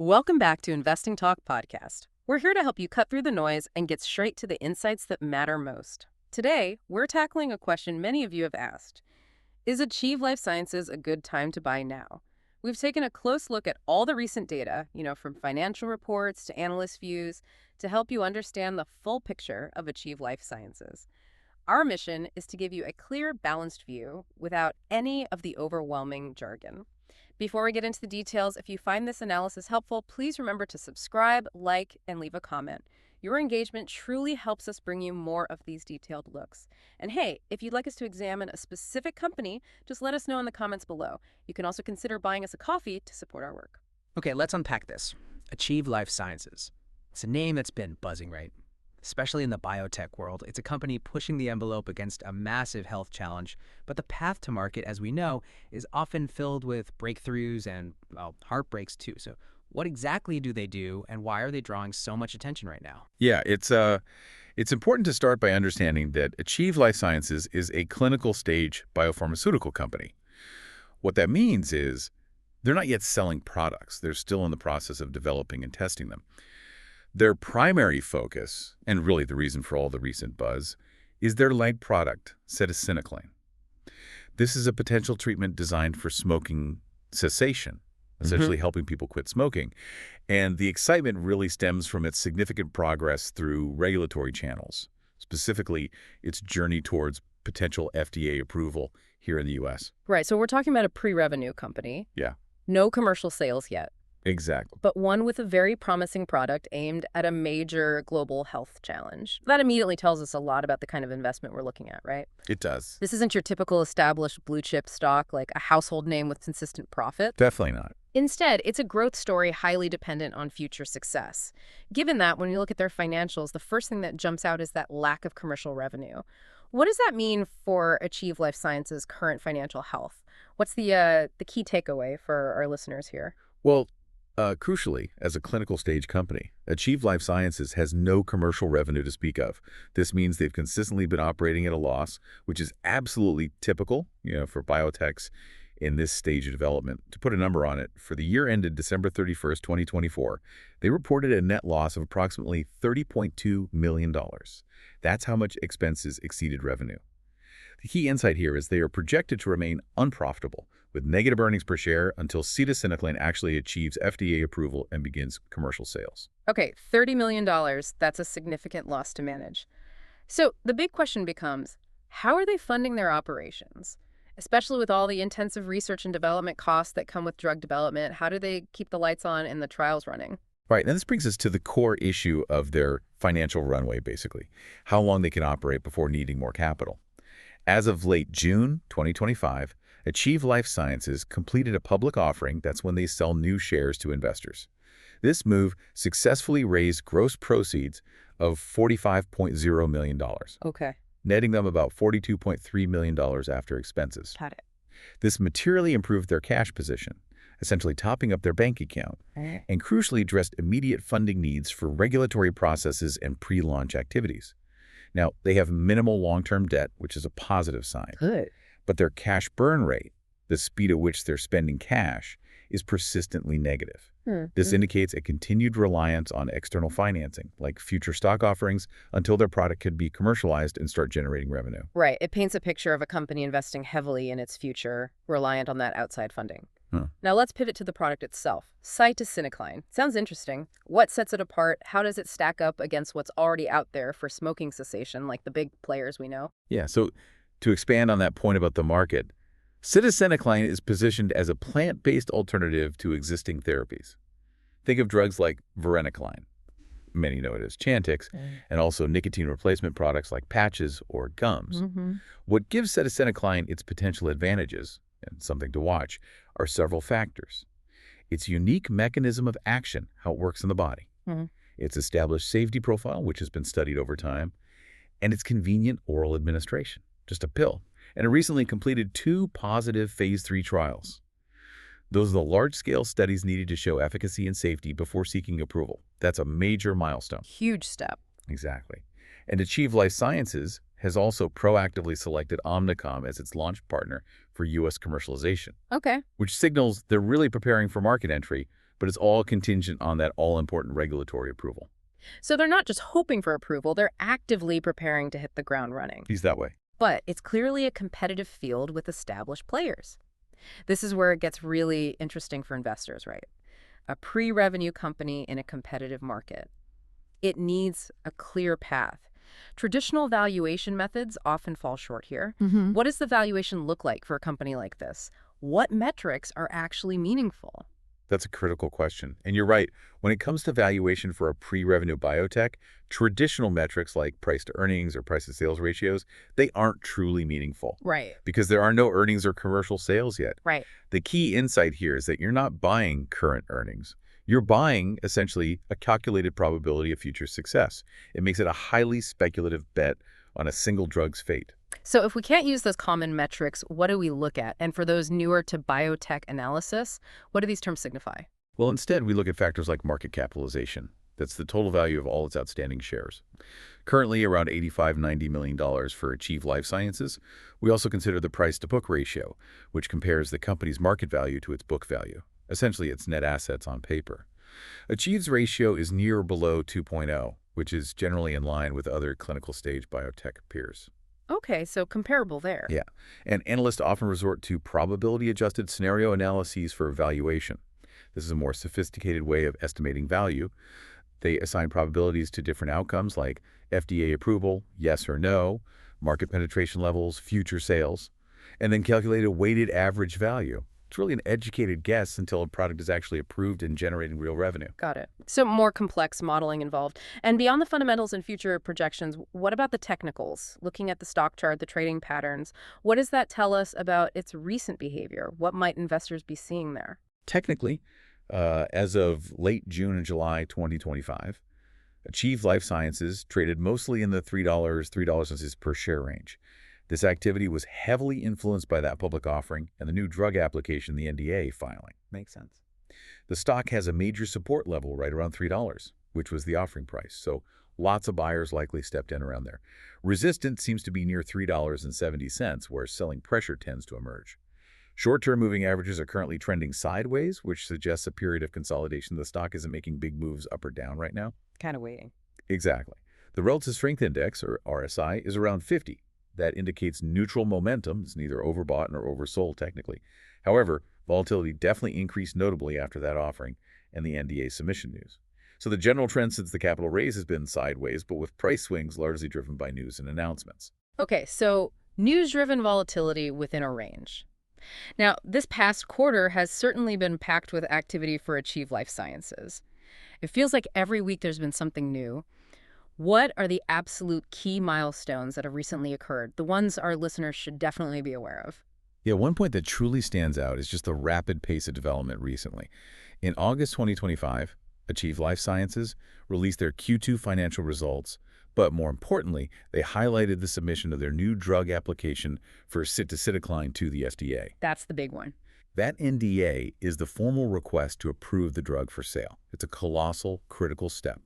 Welcome back to Investing Talk Podcast. We're here to help you cut through the noise and get straight to the insights that matter most. Today, we're tackling a question many of you have asked. Is Achieve Life Sciences a good time to buy now? We've taken a close look at all the recent data, from financial reports to analyst views, to help you understand the full picture of Achieve Life Sciences. Our mission is to give you a clear, balanced view without any of the overwhelming jargon. Before we get into the details, if you find this analysis helpful, please remember to subscribe, like, and leave a comment. Your engagement truly helps us bring you more of these detailed looks. And hey, if you'd like us to examine a specific company, just let us know in the comments below. You can also consider buying us a coffee to support our work. Okay, let's unpack this. Achieve Life Sciences. It's a name that's been buzzing, right? Especially in the biotech world. It's a company pushing the envelope against a massive health challenge, but the path to market, as we know, is often filled with breakthroughs and, well, heartbreaks too. So what exactly do they do, and why are they drawing so much attention right now? Yeah, it's important to start by understanding that Achieve Life Sciences is a clinical stage biopharmaceutical company. What that means is they're not yet selling products. They're still in the process of developing and testing them. Their primary focus, and really the reason for all the recent buzz, is their lead product, cetirizine. This is a potential treatment designed for smoking cessation, essentially helping people quit smoking. And the excitement really stems from its significant progress through regulatory channels, specifically its journey towards potential FDA approval here in the U.S. Right, so we're talking about a pre-revenue company. Yeah. No commercial sales yet. Exactly. But one with a very promising product aimed at a major global health challenge. That immediately tells us a lot about the kind of investment we're looking at, right? It does. This isn't your typical established blue chip stock, like a household name with consistent profit. Definitely not. Instead, it's a growth story highly dependent on future success. Given that, when you look at their financials, the first thing that jumps out is that lack of commercial revenue. What does that mean for Achieve Life Sciences' current financial health? What's the key takeaway for our listeners here? Well, crucially, as a clinical stage company, Achieve Life Sciences has no commercial revenue to speak of. This means they've consistently been operating at a loss, which is absolutely typical, for biotechs in this stage of development. To put a number on it, for the year ended December 31st, 2024, they reported a net loss of approximately $30.2 million. That's how much expenses exceeded revenue. The key insight here is they are projected to remain unprofitable, with negative earnings per share until cetirizine actually achieves FDA approval and begins commercial sales. Okay, $30 million, that's a significant loss to manage. So the big question becomes, how are they funding their operations? Especially with all the intensive research and development costs that come with drug development, how do they keep the lights on and the trials running? Right, and this brings us to the core issue of their financial runway, basically, how long they can operate before needing more capital. As of late June 2025, Achieve Life Sciences completed a public offering. That's when they sell new shares to investors. This move successfully raised gross proceeds of $45.0 million, Okay. netting them about $42.3 million after expenses. Got it. This materially improved their cash position, essentially topping up their bank account, and crucially addressed immediate funding needs for regulatory processes and pre-launch activities. Now, they have minimal long-term debt, which is a positive sign. Good. But their cash burn rate, the speed at which they're spending cash, is persistently negative. This indicates a continued reliance on external financing, like future stock offerings, until their product can be commercialized and start generating revenue. Right. It paints a picture of a company investing heavily in its future, reliant on that outside funding. Now let's pivot to the product itself. Cetirizine. Sounds interesting. What sets it apart? How does it stack up against what's already out there for smoking cessation, like the big players we know? Yeah, so to expand on that point about the market, cetirizine is positioned as a plant-based alternative to existing therapies. Think of drugs like varenicline, many know it as Chantix, and also nicotine replacement products like patches or gums. What gives cetirizine its potential advantages, and something to watch, are several factors. Its unique mechanism of action, how it works in the body, its established safety profile, which has been studied over time, and its convenient oral administration, just a pill. And it recently completed 2 positive phase 3 trials. Those are the large-scale studies needed to show efficacy and safety before seeking approval. That's a major milestone. Huge step. Exactly. And Achieve Life Sciences has also proactively selected Omnicom as its launch partner for U.S. commercialization. Okay. Which signals they're really preparing for market entry, but it's all contingent on that all-important regulatory approval. So they're not just hoping for approval, they're actively preparing to hit the ground running. He's that way. But it's clearly a competitive field with established players. This is where it gets really interesting for investors, right? A pre-revenue company in a competitive market. It needs a clear path. Traditional valuation methods often fall short here. What does the valuation look like for a company like this? What metrics are actually meaningful? That's a critical question. And you're right. When it comes to valuation for a pre-revenue biotech, traditional metrics like price to earnings or price to sales ratios, they aren't truly meaningful. Right. Because there are no earnings or commercial sales yet. Right. The key insight here is that you're not buying current earnings. You're buying, essentially, a calculated probability of future success. It makes it a highly speculative bet on a single drug's fate. So if we can't use those common metrics, what do we look at? And for those newer to biotech analysis, what do these terms signify? Well, instead, we look at factors like market capitalization. That's the total value of all its outstanding shares. Currently around $85–90 million for ACHV Life Sciences. We also consider the price-to-book ratio, which compares the company's market value to its book value, essentially its net assets on paper. ACHV's ratio is near or below 2.0, which is generally in line with other clinical stage biotech peers. Okay, so comparable there. Yeah, and analysts often resort to probability-adjusted scenario analyses for valuation. This is a more sophisticated way of estimating value. They assign probabilities to different outcomes like FDA approval, yes or no, market penetration levels, future sales, and then calculate a weighted average value. It's really an educated guess until a product is actually approved and generating real revenue. Got it. So more complex modeling involved. And beyond the fundamentals and future projections, what about the technicals? Looking at the stock chart, the trading patterns, what does that tell us about its recent behavior? What might investors be seeing there? Technically, as of late June and July 2025, ACHV Life Sciences traded mostly in the $3 per share range. This activity was heavily influenced by that public offering and the new drug application, the NDA filing. Makes sense. The stock has a major support level right around $3, which was the offering price, so lots of buyers likely stepped in around there. Resistance seems to be near $3.70, where selling pressure tends to emerge. Short-term moving averages are currently trending sideways, which suggests a period of consolidation. The stock isn't making big moves up or down right now. Kind of waiting. Exactly. The Relative Strength Index, or RSI, is around 50. That indicates neutral momentum. It's neither overbought nor oversold technically. However, volatility definitely increased notably after that offering and the NDA submission news. So the general trend since the capital raise has been sideways, but with price swings largely driven by news and announcements. Okay, so news-driven volatility within a range. Now, this past quarter has certainly been packed with activity for ACHV Life Sciences. It feels like every week there's been something new. What are the absolute key milestones that have recently occurred, the ones our listeners should definitely be aware of? Yeah, one point that truly stands out is just the rapid pace of development recently. In August 2025, ACHV Life Sciences released their Q2 financial results, but more importantly, they highlighted the submission of their new drug application for sitaciticline to the FDA. That's the big one. That NDA is the formal request to approve the drug for sale. It's a colossal, critical step.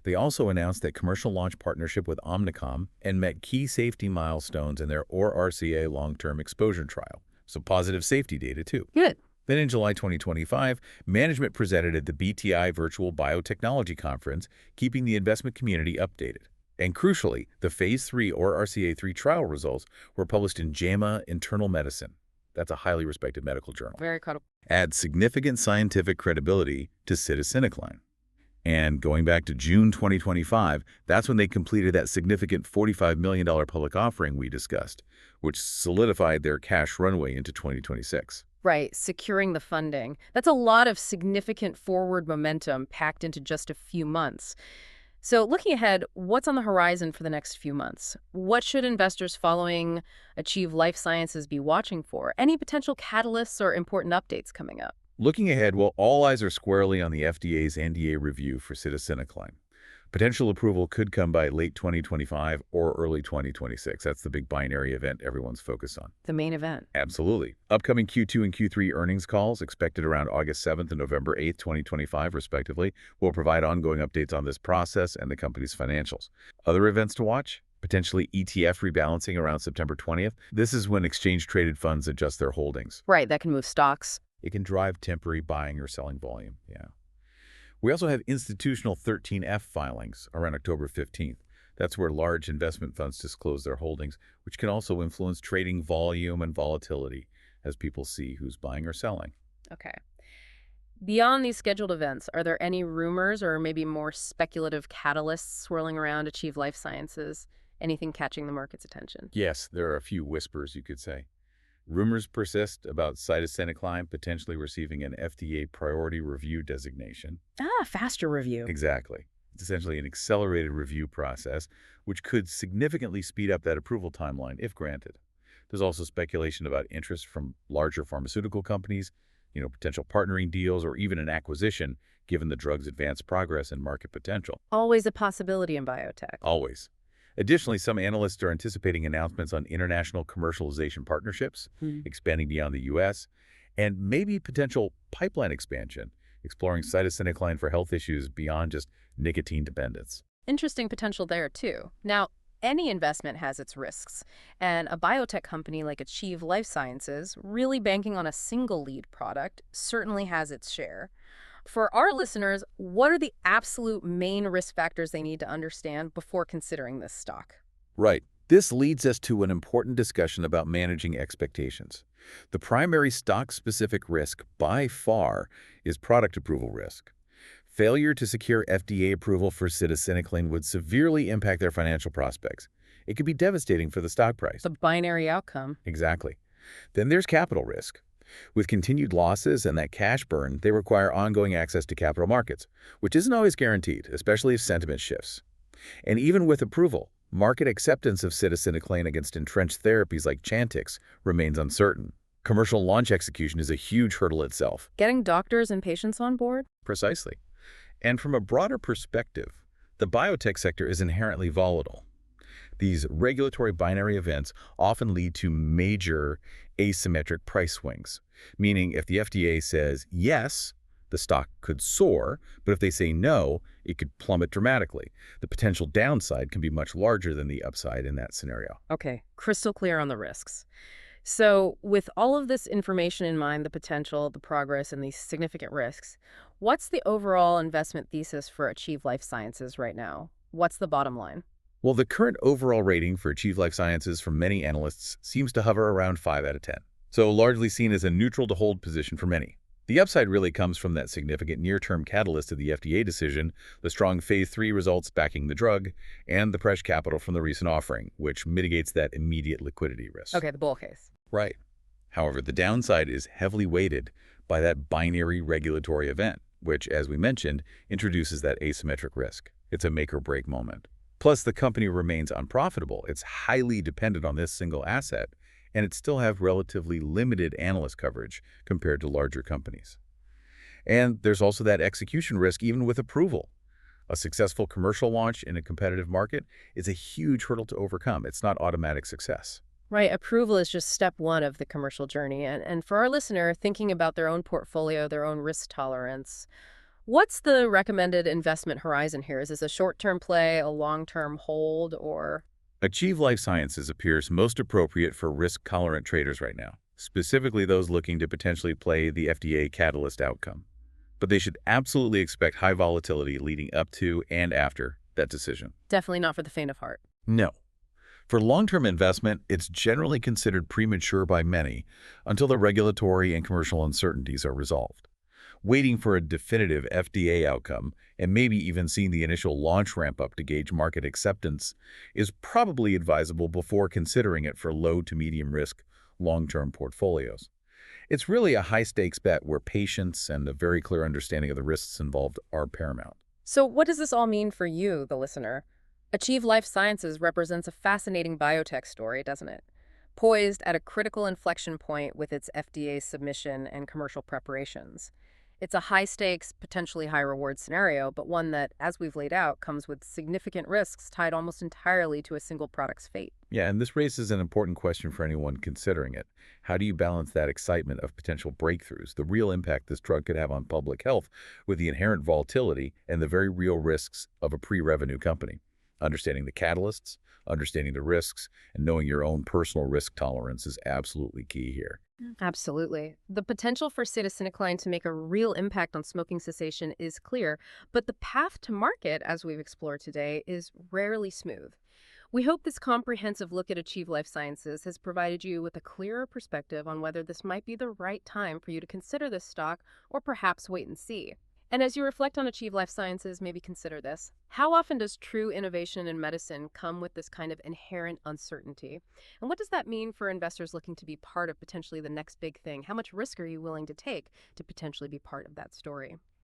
They also announced that commercial launch partnership with Omnicom and met key safety milestones in their ORCA long-term exposure trial. So positive safety data, too. Good. Then in July 2025, management presented at the BTI Virtual Biotechnology Conference, keeping the investment community updated. And crucially, the Phase 3 ORCA3 trial results were published in JAMA Internal Medicine. That's a highly respected medical journal. Very credible. Adds significant scientific credibility to sitaciticline. And going back to June 2025, that's when they completed that significant $45 million public offering we discussed, which solidified their cash runway into 2026. Right, securing the funding. That's a lot of significant forward momentum packed into just a few months. So looking ahead, what's on the horizon for the next few months? What should investors following ACHV Life Sciences be watching for? Any potential catalysts or important updates coming up? Looking ahead, well, all eyes are squarely on the FDA's NDA review for sitaciticline. Potential approval could come by late 2025 or early 2026. That's the big binary event everyone's focused on. The main event. Absolutely. Upcoming Q2 and Q3 earnings calls, expected around August 7th and November 8th, 2025, respectively, will provide ongoing updates on this process and the company's financials. Other events to watch? Potentially ETF rebalancing around September 20th. This is when exchange-traded funds adjust their holdings. Right, that can move stocks. It can drive temporary buying or selling volume, yeah. We also have institutional 13F filings around October 15th. That's where large investment funds disclose their holdings, which can also influence trading volume and volatility as people see who's buying or selling. Okay. Beyond these scheduled events, are there any rumors or maybe more speculative catalysts swirling around Achieve Life Sciences? Anything catching the market's attention? Yes, there are a few whispers, you could say. Rumors persist about cytisinicline potentially receiving an FDA priority review designation. Faster review. Exactly. It's essentially an accelerated review process, which could significantly speed up that approval timeline if granted. There's also speculation about interest from larger pharmaceutical companies, potential partnering deals, or even an acquisition, given the drug's advanced progress and market potential. Always a possibility in biotech. Always. Additionally, some analysts are anticipating announcements on international commercialization partnerships, expanding beyond the U.S., and maybe potential pipeline expansion, exploring cytisinicline for health issues beyond just nicotine dependence. Interesting potential there, too. Now, any investment has its risks, and a biotech company like Achieve Life Sciences, really banking on a single lead product, certainly has its share. For our listeners, what are the absolute main risk factors they need to understand before considering this stock? Right. This leads us to an important discussion about managing expectations. The primary stock-specific risk, by far, is product approval risk. Failure to secure FDA approval for cytisinicline would severely impact their financial prospects. It could be devastating for the stock price. The binary outcome. Exactly. Then there's capital risk. With continued losses and that cash burn, they require ongoing access to capital markets, which isn't always guaranteed, especially if sentiment shifts. And even with approval, market acceptance of cytisinicline against entrenched therapies like Chantix remains uncertain. Commercial launch execution is a huge hurdle itself. Getting doctors and patients on board? Precisely. And from a broader perspective, the biotech sector is inherently volatile. These regulatory binary events often lead to major asymmetric price swings, meaning if the FDA says yes, the stock could soar, but if they say no, it could plummet dramatically. The potential downside can be much larger than the upside in that scenario. Okay, crystal clear on the risks. So with all of this information in mind, the potential, the progress, and these significant risks, what's the overall investment thesis for Achieve Life Sciences right now? What's the bottom line? Well, the current overall rating for Achieve Life Sciences from many analysts seems to hover around 5 out of 10, so largely seen as a neutral to hold position for many. The upside really comes from that significant near-term catalyst of the FDA decision, the strong Phase 3 results backing the drug, and the fresh capital from the recent offering, which mitigates that immediate liquidity risk. Okay, the bull case. Right. However, the downside is heavily weighted by that binary regulatory event, which, as we mentioned, introduces that asymmetric risk. It's a make-or-break moment. Plus, the company remains unprofitable. It's highly dependent on this single asset, and it still have relatively limited analyst coverage compared to larger companies. And there's also that execution risk even with approval. A successful commercial launch in a competitive market is a huge hurdle to overcome. It's not automatic success. Right, approval is just step one of the commercial journey. And for our listener, thinking about their own portfolio, their own risk tolerance, what's the recommended investment horizon here? Is this a short-term play, a long-term hold, or? Achieve Life Sciences appears most appropriate for risk-tolerant traders right now, specifically those looking to potentially play the FDA catalyst outcome. But they should absolutely expect high volatility leading up to and after that decision. Definitely not for the faint of heart. No. For long-term investment, it's generally considered premature by many until the regulatory and commercial uncertainties are resolved. Waiting for a definitive FDA outcome and maybe even seeing the initial launch ramp up to gauge market acceptance is probably advisable before considering it for low to medium risk long-term portfolios. It's really a high-stakes bet where patience and a very clear understanding of the risks involved are paramount. So what does this all mean for you, the listener? Achieve Life Sciences represents a fascinating biotech story, doesn't it? Poised at a critical inflection point with its FDA submission and commercial preparations. It's a high-stakes, potentially high-reward scenario, but one that, as we've laid out, comes with significant risks tied almost entirely to a single product's fate. Yeah, and this raises an important question for anyone considering it. How do you balance that excitement of potential breakthroughs, the real impact this drug could have on public health, with the inherent volatility and the very real risks of a pre-revenue company? Understanding the catalysts, understanding the risks, and knowing your own personal risk tolerance is absolutely key here. Absolutely. The potential for citizenecline to make a real impact on smoking cessation is clear, but the path to market, as we've explored today, is rarely smooth. We hope this comprehensive look at Achieve Life Sciences has provided you with a clearer perspective on whether this might be the right time for you to consider this stock or perhaps wait and see. And as you reflect on Achieve Life Sciences, maybe consider this. How often does true innovation in medicine come with this kind of inherent uncertainty? And what does that mean for investors looking to be part of potentially the next big thing? How much risk are you willing to take to potentially be part of that story?